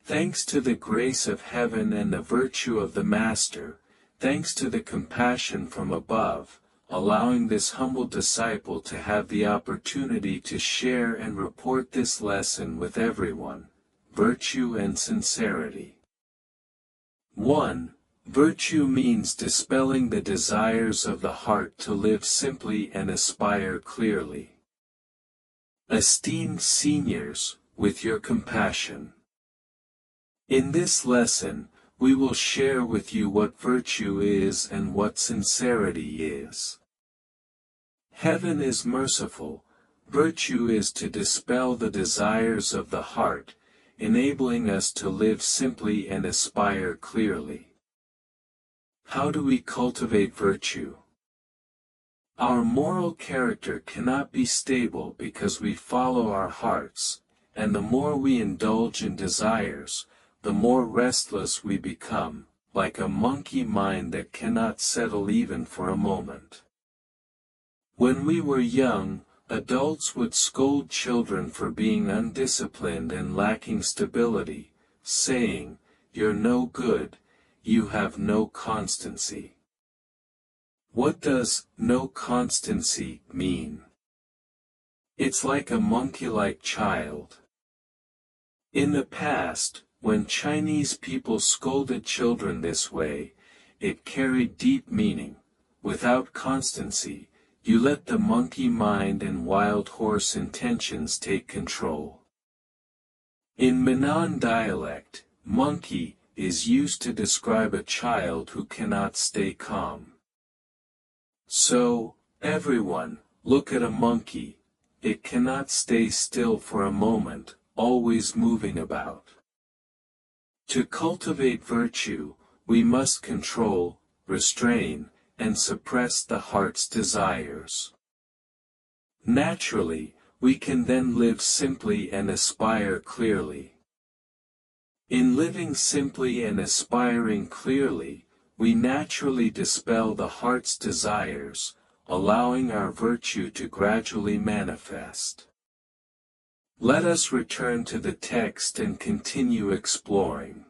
Thanks to the grace of heaven and the virtue of the Master, thanks to the compassion from above, allowing this humble disciple to have the opportunity to share and report this lesson with everyone, virtue and sincerity. 1. Virtue means dispelling the desires of the heart to live simply and aspire clearly. Esteemed seniors, with your compassion. In this lesson, we will share with you what virtue is and what sincerity is. Heaven is merciful. Virtue is to dispel the desires of the heart, enabling us to live simply and aspire clearly. How do we cultivate virtue? Our moral character cannot be stable because we follow our hearts, and the more we indulge in desires, the more restless we become, like a monkey mind that cannot settle even for a moment. When we were young, adults would scold children for being undisciplined and lacking stability, saying, "You're no good, you have no constancy." What does "no constancy" mean? It's like a monkey-like child. In the past, when Chinese people scolded children this way, it carried deep meaning. Without constancy, you let the monkey mind and wild horse intentions take control. In Minnan dialect, monkey is used to describe a child who cannot stay calm. So, everyone, look at a monkey. It cannot stay still for a moment, always moving about. To cultivate virtue, we must control, restrain, and suppress the heart's desires. Naturally, we can then live simply and aspire clearly. In living simply and aspiring clearly, we naturally dispel the heart's desires, allowing our virtue to gradually manifest. Let us return to the text and continue exploring.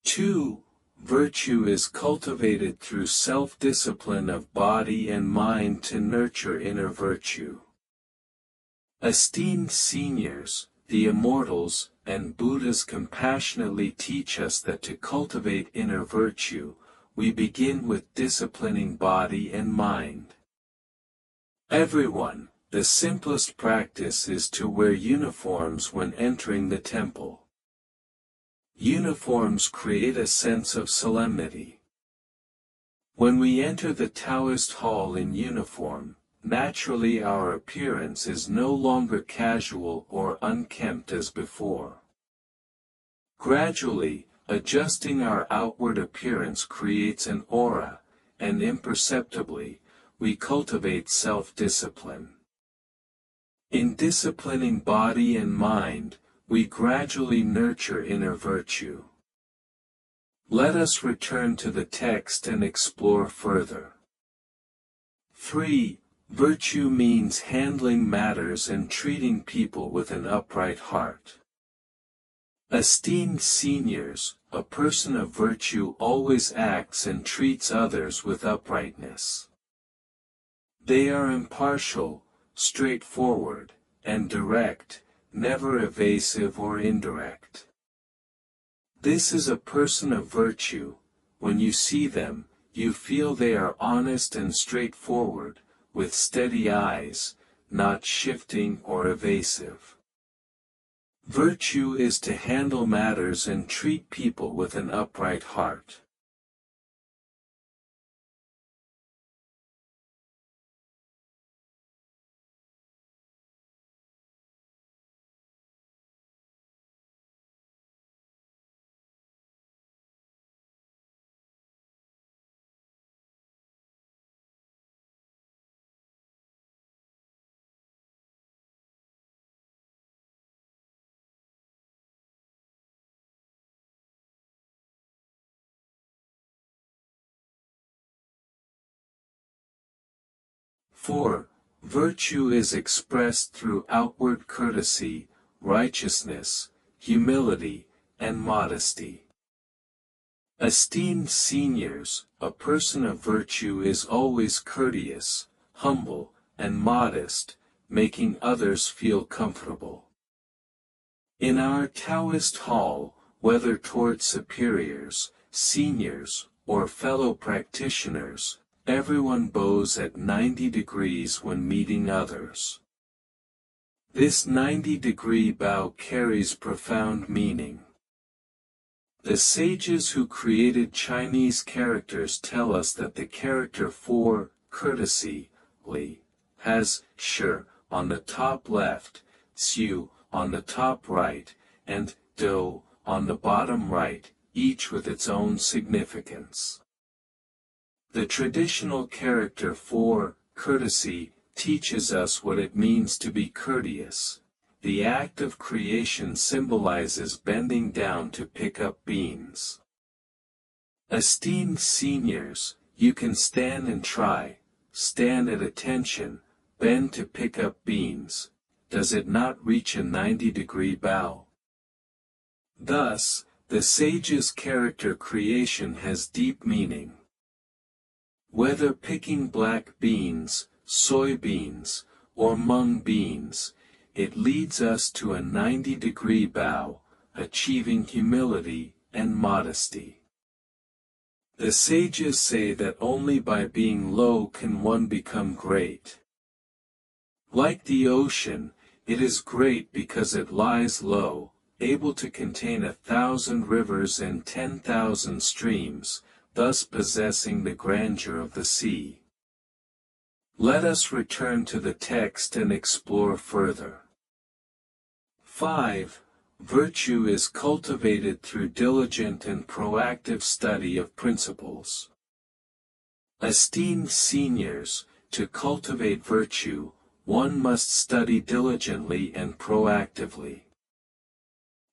Two, virtue is cultivated through self-discipline of body and mind to nurture inner virtue. Esteemed seniors, the immortals, and Buddhas compassionately teach us that to cultivate inner virtue, we begin with disciplining body and mind. Everyone, the simplest practice is to wear uniforms when entering the temple. Uniforms create a sense of solemnity. When we enter the Taoist hall in uniform, naturally our appearance is no longer casual or unkempt as before. Gradually, adjusting our outward appearance creates an aura, and imperceptibly, we cultivate self-discipline. In disciplining body and mind, we gradually nurture inner virtue. Let us return to the text and explore further. 3. Virtue means handling matters and treating people with an upright heart. Esteemed seniors, a person of virtue always acts and treats others with uprightness. They are impartial, straightforward, and direct, never evasive or indirect. This is a person of virtue. When you see them, you feel they are honest and straightforward, with steady eyes, not shifting or evasive. Virtue is to handle matters and treat people with an upright heart. For, virtue is expressed through outward courtesy, righteousness, humility, and modesty. Esteemed seniors, a person of virtue is always courteous, humble, and modest, making others feel comfortable. In our Taoist hall, whether toward superiors, seniors, or fellow practitioners, everyone bows at 90 degrees when meeting others. This 90-degree bow carries profound meaning. The sages who created Chinese characters tell us that the character for courtesy, li, has shi on the top left, xiu on the top right, and do on the bottom right, each with its own significance. The traditional character for courtesy teaches us what it means to be courteous. The act of creation symbolizes bending down to pick up beans. Esteemed seniors, you can stand and try, stand at attention, bend to pick up beans. Does it not reach a 90-degree bow? Thus, the sage's character creation has deep meaning. Whether picking black beans, soybeans, or mung beans, it leads us to a 90-degree bow, achieving humility and modesty. The sages say that only by being low can one become great. Like the ocean, it is great because it lies low, able to contain 1,000 rivers and 10,000 streams, thus possessing the grandeur of the sea. Let us return to the text and explore further. 5. Virtue is cultivated through diligent and proactive study of principles. Esteemed seniors, to cultivate virtue, one must study diligently and proactively.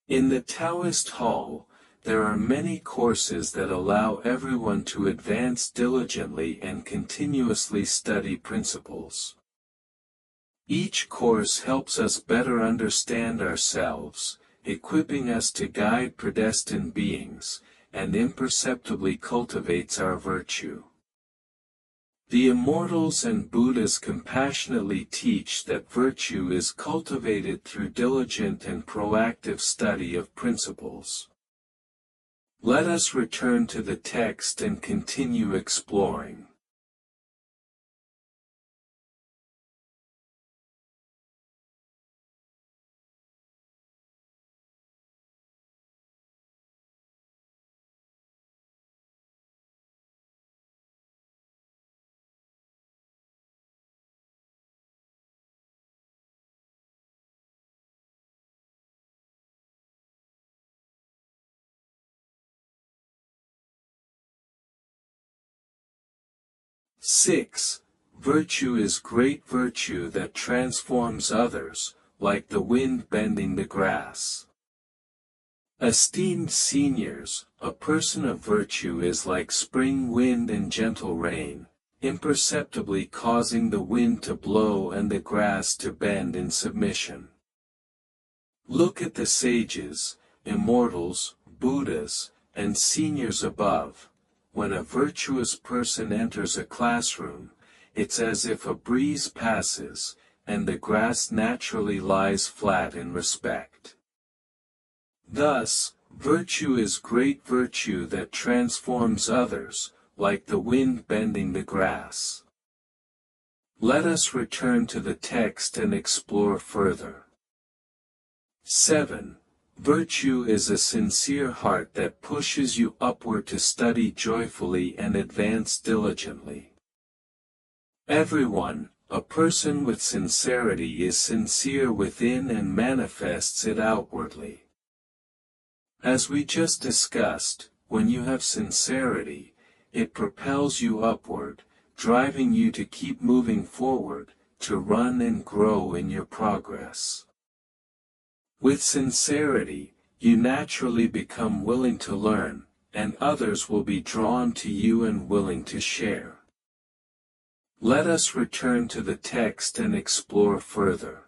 In the Taoist hall, there are many courses that allow everyone to advance diligently and continuously study principles. Each course helps us better understand ourselves, equipping us to guide predestined beings, and imperceptibly cultivates our virtue. The immortals and Buddhas compassionately teach that virtue is cultivated through diligent and proactive study of principles. Let us return to the text and continue exploring. Six. Virtue is great virtue that transforms others, like the wind bending the grass. Esteemed seniors, a person of virtue is like spring wind and gentle rain, imperceptibly causing the wind to blow and the grass to bend in submission. Look at the sages, immortals, Buddhas, and seniors above. When a virtuous person enters a classroom, it's as if a breeze passes, and the grass naturally lies flat in respect. Thus, virtue is great virtue that transforms others, like the wind bending the grass. Let us return to the text and explore further. 7. Virtue is a sincere heart that pushes you upward to study joyfully and advance diligently. Everyone, a person with sincerity, is sincere within and manifests it outwardly. As we just discussed, when you have sincerity, it propels you upward, driving you to keep moving forward, to run and grow in your progress. With sincerity, you naturally become willing to learn, and others will be drawn to you and willing to share. Let us return to the text and explore further.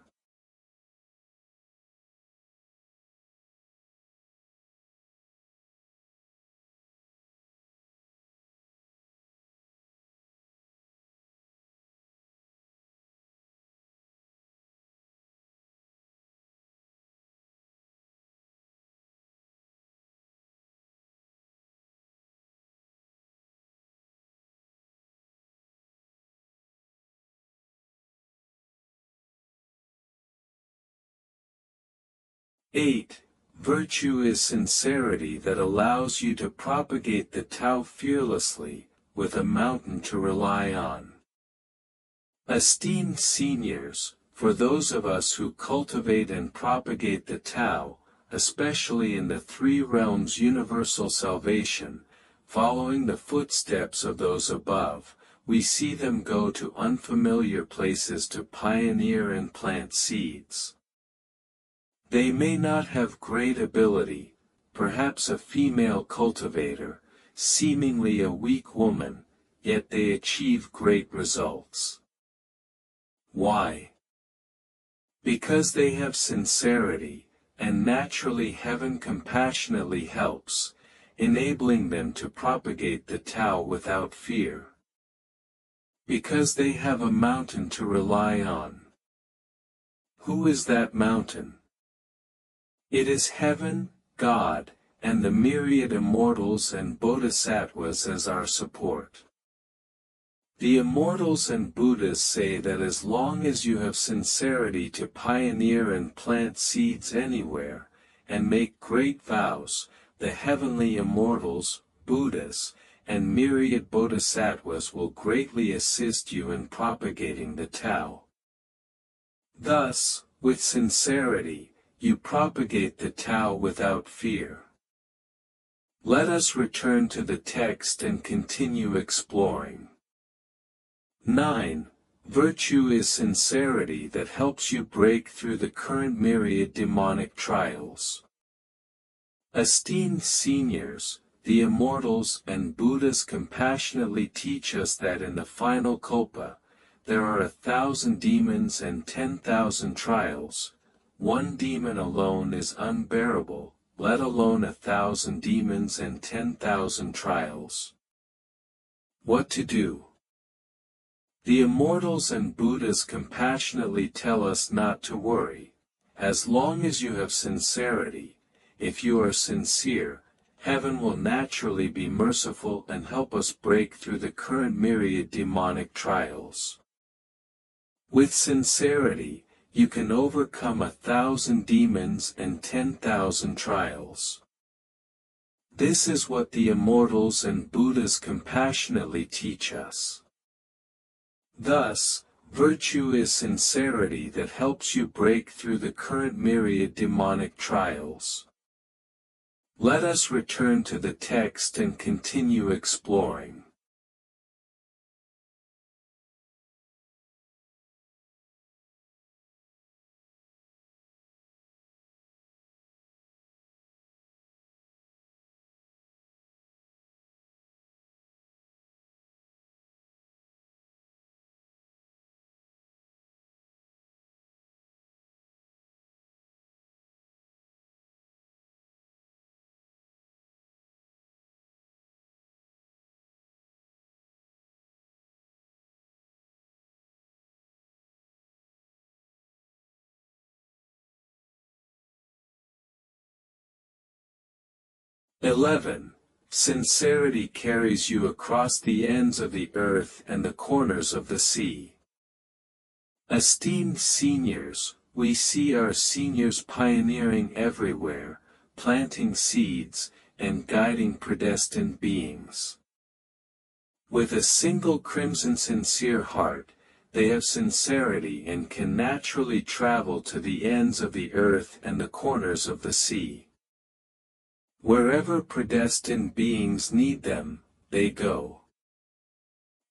Eight. Virtue is sincerity that allows you to propagate the Tao fearlessly, with a mountain to rely on. Esteemed seniors, for those of us who cultivate and propagate the Tao, especially in the three realms universal salvation, following the footsteps of those above, we see them go to unfamiliar places to pioneer and plant seeds. They may not have great ability, perhaps a female cultivator, seemingly a weak woman, yet they achieve great results. Why? Because they have sincerity, and naturally heaven compassionately helps, enabling them to propagate the Tao without fear. Because they have a mountain to rely on. Who is that mountain? It is heaven, God, and the myriad immortals and bodhisattvas as our support. The immortals and Buddhas say that as long as you have sincerity to pioneer and plant seeds anywhere, and make great vows, the heavenly immortals, Buddhas, and myriad bodhisattvas will greatly assist you in propagating the Tao. Thus, with sincerity, you propagate the Tao without fear. Let us return to the text and continue exploring. 9. Virtue is sincerity that helps you break through the current myriad demonic trials. Esteemed seniors, the immortals and Buddhas compassionately teach us that in the final Kalpa, there are 1,000 demons and 10,000 trials. One demon alone is unbearable, let alone 1,000 demons and 10,000 trials. What to do? The immortals and Buddhas compassionately tell us not to worry. As long as you have sincerity, if you are sincere, heaven will naturally be merciful and help us break through the current myriad demonic trials. With sincerity, you can overcome 1,000 demons and 10,000 trials. This is what the immortals and Buddhas compassionately teach us. Thus, virtue is sincerity that helps you break through the current myriad demonic trials. Let us return to the text and continue exploring. (11) Sincerity carries you across the ends of the earth and the corners of the sea. Esteemed seniors, we see our seniors pioneering everywhere, planting seeds, and guiding predestined beings. With a single crimson sincere heart, they have sincerity and can naturally travel to the ends of the earth and the corners of the sea. Wherever predestined beings need them, they go.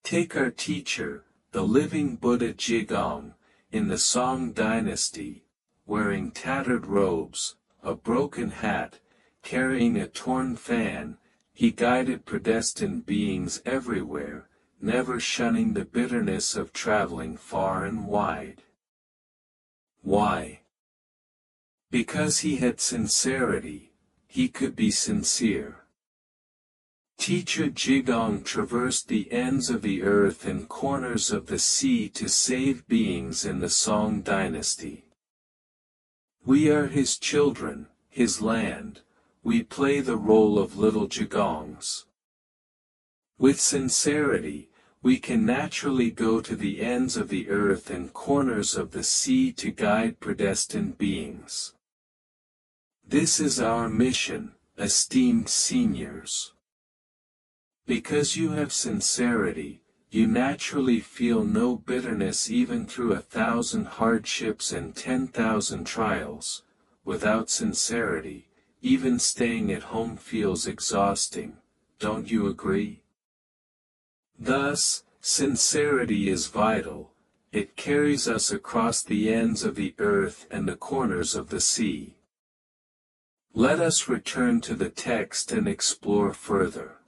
Take our teacher, the living Buddha Jigong, in the Song dynasty, wearing tattered robes, a broken hat, carrying a torn fan, he guided predestined beings everywhere, never shunning the bitterness of traveling far and wide. Why? Because he had sincerity, he could be sincere. Teacher Jigong traversed the ends of the earth and corners of the sea to save beings in the Song dynasty. We are his children, his land, we play the role of little Jigongs. With sincerity, we can naturally go to the ends of the earth and corners of the sea to guide predestined beings. This is our mission, esteemed seniors. Because you have sincerity, you naturally feel no bitterness even through 1,000 hardships and 10,000 trials. Without sincerity, even staying at home feels exhausting, don't you agree? Thus, sincerity is vital, it carries us across the ends of the earth and the corners of the sea. Let us return to the text and explore further.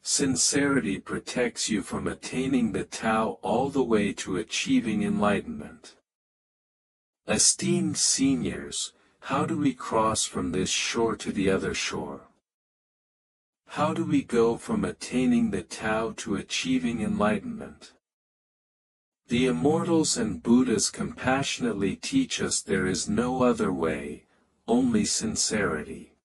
Sincerity protects you from attaining the Tao all the way to achieving enlightenment. Esteemed seniors, how do we cross from this shore to the other shore? How do we go from attaining the Tao to achieving enlightenment? The Immortals and Buddhas compassionately teach us there is no other way, only sincerity.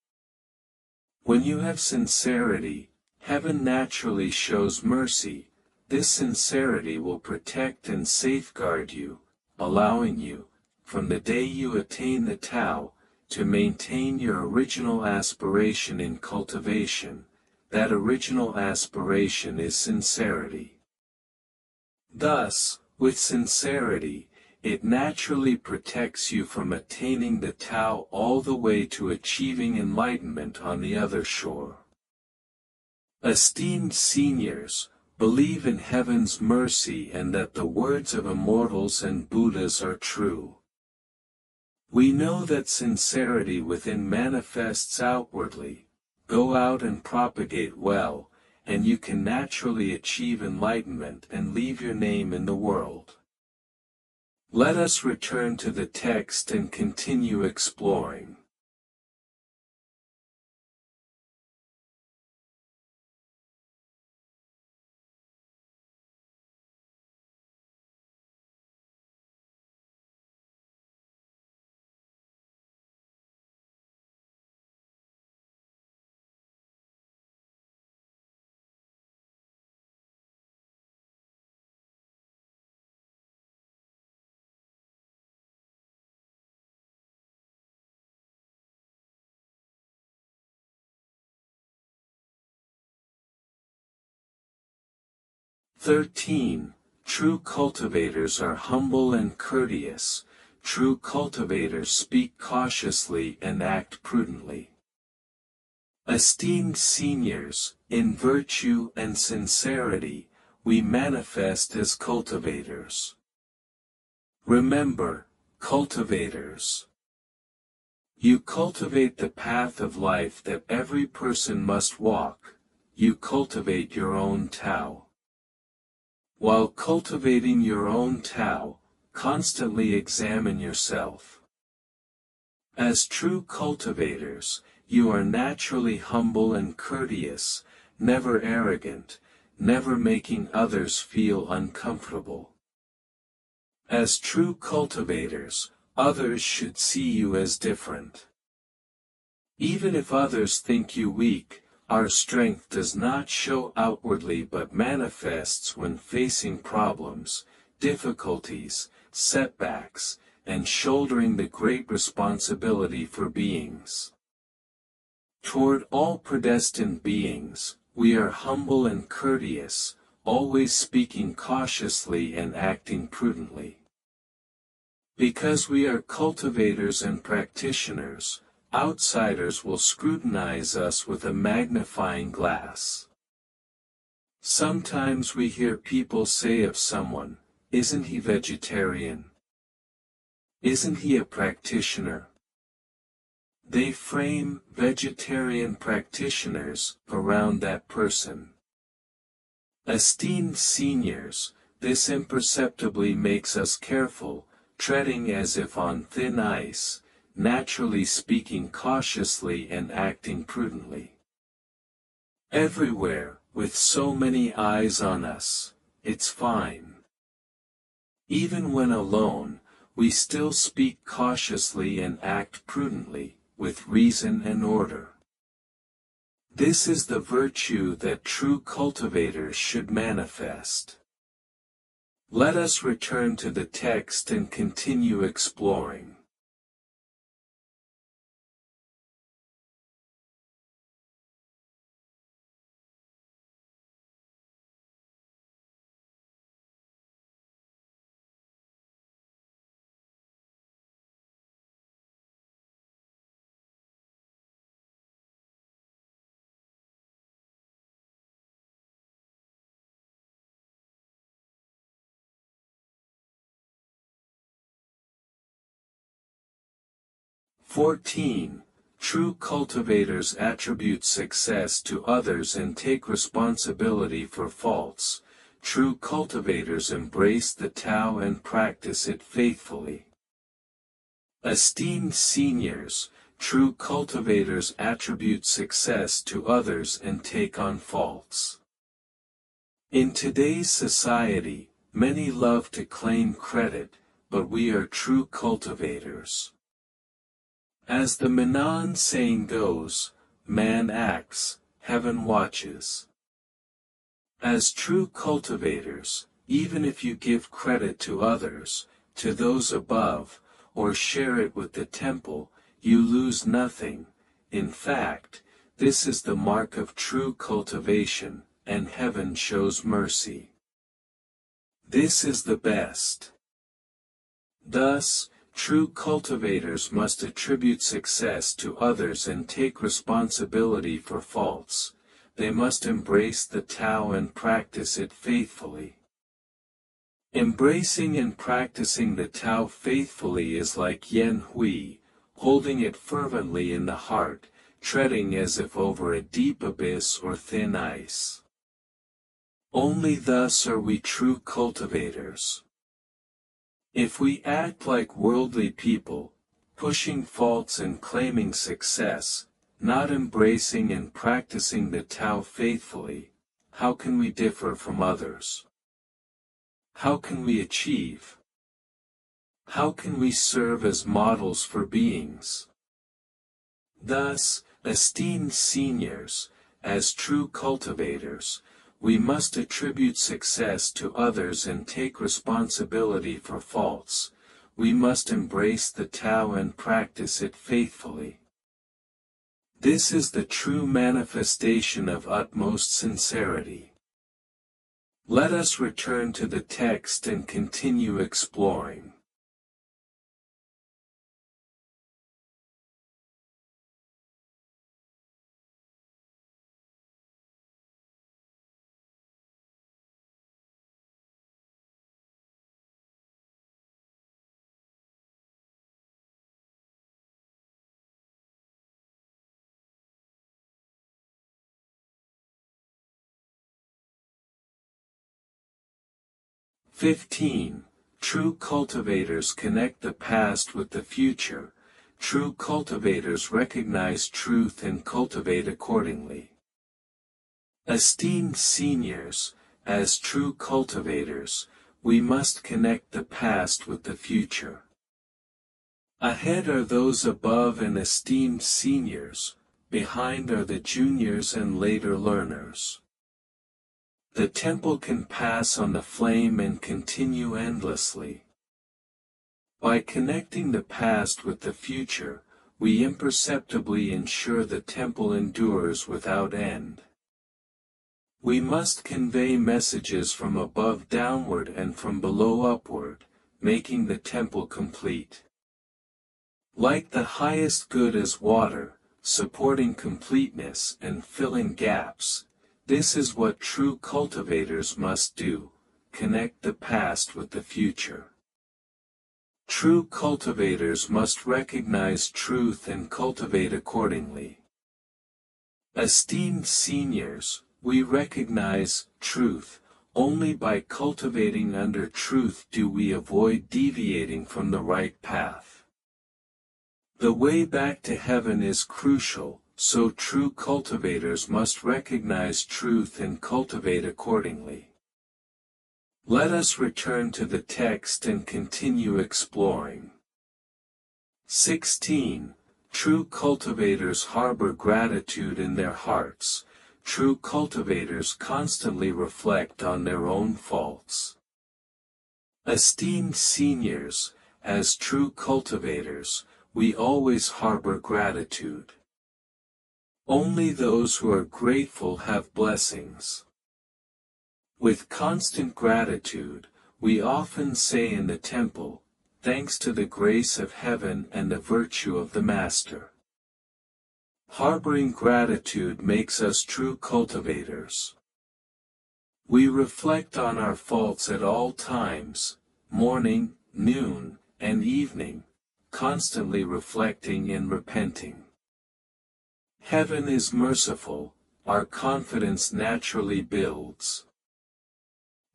When you have sincerity, heaven naturally shows mercy. This sincerity will protect and safeguard you, allowing you, from the day you attain the Tao, to maintain your original aspiration in cultivation. That original aspiration is sincerity. Thus, with sincerity, it naturally protects you from attaining the Tao all the way to achieving enlightenment on the other shore. Esteemed seniors, believe in heaven's mercy and that the words of Immortals and Buddhas are true. We know that sincerity within manifests outwardly. Go out and propagate well, and you can naturally achieve enlightenment and leave your name in the world. Let us return to the text and continue exploring. True cultivators are humble and courteous. True cultivators speak cautiously and act prudently. Esteemed seniors, in virtue and sincerity, we manifest as cultivators. Remember, cultivators. You cultivate the path of life that every person must walk. You cultivate your own Tao. While cultivating your own Tao, constantly examine yourself. As true cultivators, you are naturally humble and courteous, never arrogant, never making others feel uncomfortable. As true cultivators, others should see you as different. Even if others think you weak, our strength does not show outwardly but manifests when facing problems, difficulties, setbacks, and shouldering the great responsibility for beings. Toward all predestined beings, we are humble and courteous, always speaking cautiously and acting prudently. Because we are cultivators and practitioners, outsiders will scrutinize us with a magnifying glass. Sometimes we hear people say of someone, "Isn't he vegetarian? Isn't he a practitioner?" They frame vegetarian practitioners around that person. Esteemed seniors, this imperceptibly makes us careful, treading as if on thin ice, naturally speaking cautiously and acting prudently. Everywhere, with so many eyes on us, it's fine. Even when alone, we still speak cautiously and act prudently, with reason and order. This is the virtue that true cultivators should manifest. Let us return to the text and continue exploring. (14) True cultivators attribute success to others and take responsibility for faults. True cultivators embrace the Tao and practice it faithfully. Esteemed seniors, true cultivators attribute success to others and take on faults. In today's society, many love to claim credit, but we are true cultivators. As the Menon saying goes, man acts, heaven watches. As true cultivators, even if you give credit to others, to those above, or share it with the temple, you lose nothing. In fact, this is the mark of true cultivation, and heaven shows mercy. This is the best. Thus, true cultivators must attribute success to others and take responsibility for faults. They must embrace the Tao and practice it faithfully. Embracing and practicing the Tao faithfully is like Yen Hui, holding it fervently in the heart, treading as if over a deep abyss or thin ice. Only thus are we true cultivators. If we act like worldly people, pushing faults and claiming success, not embracing and practicing the Tao faithfully, how can we differ from others? How can we achieve? How can we serve as models for beings? Thus, esteemed seniors, as true cultivators, we must attribute success to others and take responsibility for faults. We must embrace the Tao and practice it faithfully. This is the true manifestation of utmost sincerity. Let us return to the text and continue exploring. 15. True cultivators connect the past with the future. True cultivators recognize truth and cultivate accordingly. Esteemed seniors, as true cultivators, we must connect the past with the future. Ahead are those above and esteemed seniors, behind are the juniors and later learners. The temple can pass on the flame and continue endlessly. By connecting the past with the future, we imperceptibly ensure the temple endures without end. We must convey messages from above downward and from below upward, making the temple complete. Like the highest good as water, supporting completeness and filling gaps, this is what true cultivators must do, connect the past with the future. True cultivators must recognize truth and cultivate accordingly. Esteemed seniors, we recognize truth. Only by cultivating under truth do we avoid deviating from the right path. The way back to heaven is crucial, so true cultivators must recognize truth and cultivate accordingly. Let us return to the text and continue exploring. 16. True cultivators harbor gratitude in their hearts. True cultivators constantly reflect on their own faults. Esteemed seniors, as true cultivators, we always harbor gratitude. Only those who are grateful have blessings. With constant gratitude, we often say in the temple, thanks to the grace of heaven and the virtue of the Master. Harboring gratitude makes us true cultivators. We reflect on our faults at all times, morning, noon, and evening, constantly reflecting and repenting. Heaven is merciful, our confidence naturally builds.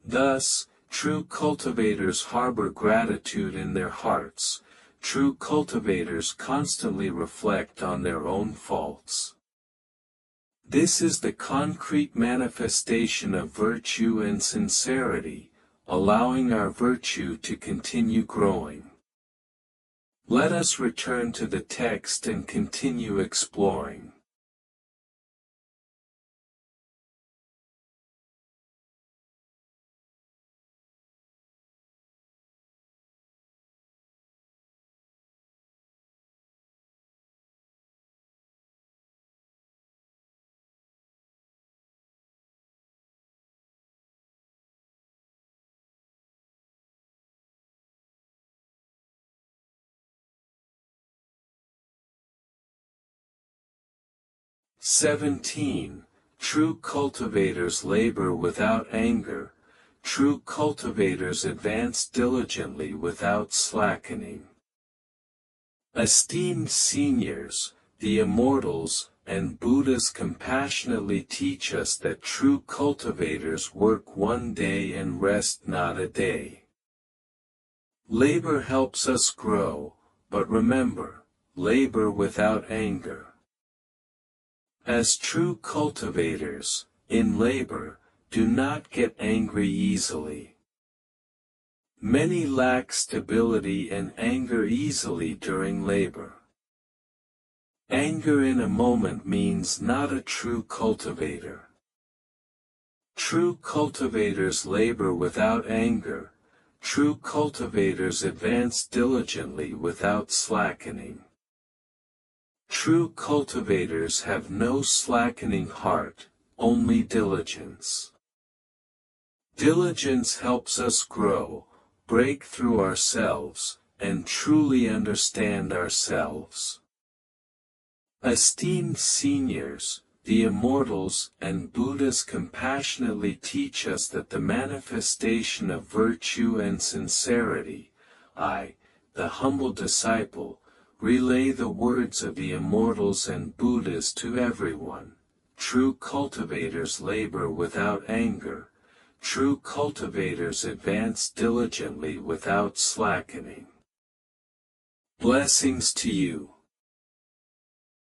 Thus, true cultivators harbor gratitude in their hearts. True cultivators constantly reflect on their own faults. This is the concrete manifestation of virtue and sincerity, allowing our virtue to continue growing. Let us return to the text and continue exploring. "17. True cultivators labor without anger. True cultivators advance diligently without slackening." Esteemed seniors, the immortals and Buddhas compassionately teach us that true cultivators work one day and rest not a day. Labor helps us grow, but remember, labor without anger. As true cultivators, in labor, do not get angry easily. Many lack stability and anger easily during labor. Anger in a moment means not a true cultivator. True cultivators labor without anger. True cultivators advance diligently without slackening. True cultivators have no slackening heart, only diligence. Diligence helps us grow, break through ourselves, and truly understand ourselves. Esteemed seniors, the immortals and Buddhas compassionately teach us that the manifestation of virtue and sincerity, I, the humble disciple, relay the words of the immortals and Buddhas to everyone. True cultivators labor without anger. True cultivators advance diligently without slackening. Blessings to you.